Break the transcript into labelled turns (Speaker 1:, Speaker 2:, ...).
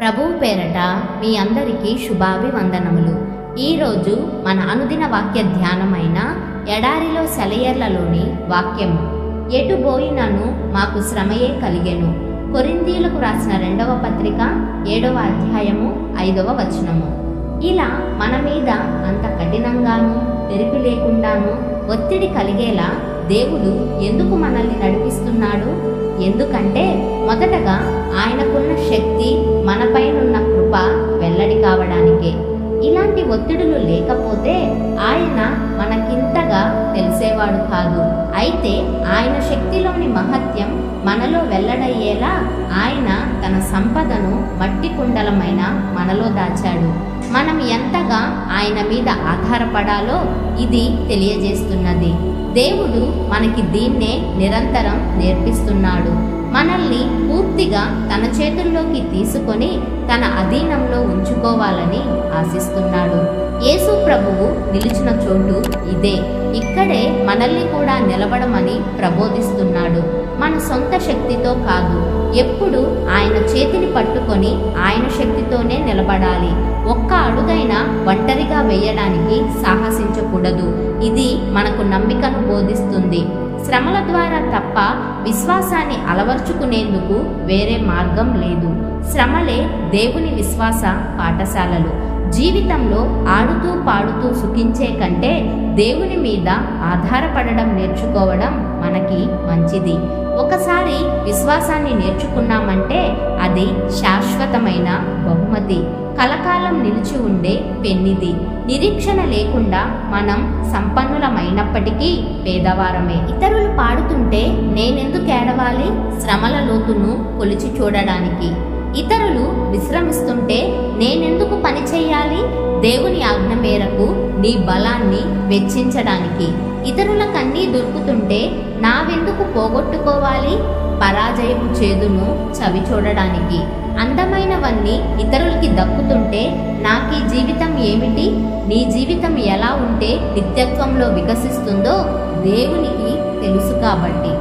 Speaker 1: ప్రభువు పేరట మీ అందరికీ శుభాభివందనములు. ఈరోజు మన అనుదిన వాక్య ధ్యానమైన ఎడారిలో సెలయేర్లలోని వాక్యము. ఎటు బోయినను మాకు శ్రమయే కలిగెను. కొరింథీయులకు రాసిన 2వ పత్రిక 7వ అధ్యాయము 5వ వచనము. ఇలా మన మీద అంత కఠినంగాను తెరిపి లేకుండాను ఒత్తిడి కలిగేలా దేవుడు ఎందుకు మనల్ని నడిపిస్తున్నాడు? ఎందుకంటే మొదటగా ఆయనకున్న శక్తి, మనపైనున్న కృప వెల్లడి కావడానికే. ఇలాంటి ఒత్తిడులు లేకపోతే ఆయన మనకింతగా తెలిసేవాడు కాదు. అయితే ఆయన శక్తిలోని మహత్యం మనలో వెల్లడయ్యేలా ఆయన తన సంపదను మట్టి కుండలమైన మనలో దాచాడు. మనం ఎంతగా ఆయన మీద ఆధారపడాలో ఇది తెలియజేస్తున్నది. దేవుడు మనకి దీన్నే నిరంతరం నేర్పిస్తున్నాడు. మనల్ని పూర్తిగా తన చేతుల్లోకి తీసుకొని తన అధీనంలో ఉంచుకోవాలని ఆశిస్తున్నాడు. యేసు ప్రభువు నిలిచిన చోటు ఇదే. ఇక్కడే మనల్ని కూడా నిలబడమని ప్రబోధిస్తున్నాడు. మన సొంత శక్తితో కాదు, ఎప్పుడు ఆయన చేతిని పట్టుకొని ఆయన శక్తితోనే నిలబడాలి. ఒక్క అడుగైనా ఒంటరిగా వేయడానికి సాహసించకూడదు. ఇది మనకు నమ్మికను బోధిస్తుంది. శ్రమల ద్వారా తప్ప విశ్వాసాన్ని అలవర్చుకునేందుకు వేరే మార్గం లేదు. శ్రమలే దేవుని విశ్వాస పాఠశాలలు. జీవితంలో ఆడుతూ పాడుతూ సుఖించే కంటే దేవుని మీద ఆధారపడడం నేర్చుకోవడం మనకి మంచిది. ఒకసారి విశ్వాసాన్ని నేర్చుకున్నామంటే అది శాశ్వతమైన బహుమతి, కలకాలం నిలిచి ఉండే పెన్నిది. నిరీక్షణ లేకుండా మనం సంపన్నులమైనప్పటికీ పేదవారమే. ఇతరులు పాడుతుంటే నేనెందుకు ఏడవాలి? శ్రమల లోతును కొలిచి చూడడానికి. ఇతరులు విశ్రమిస్తుంటే నేనెందుకు పని చెయ్యాలి? దేవుని ఆజ్ఞ మేరకు నీ బలాన్ని వెచ్చించడానికి. ఇతరులకన్నీ దొరుకుతుంటే నావెందుకు పోగొట్టుకోవాలి? పరాజయపు చేదును చవి చూడడానికి. అందమైనవన్నీ ఇతరులకి దక్కుతుంటే నాకీ జీవితం ఏమిటి? నీ జీవితం ఎలా ఉంటే నిత్యత్వంలో వికసిస్తుందో దేవునికి తెలుసు కాబట్టి.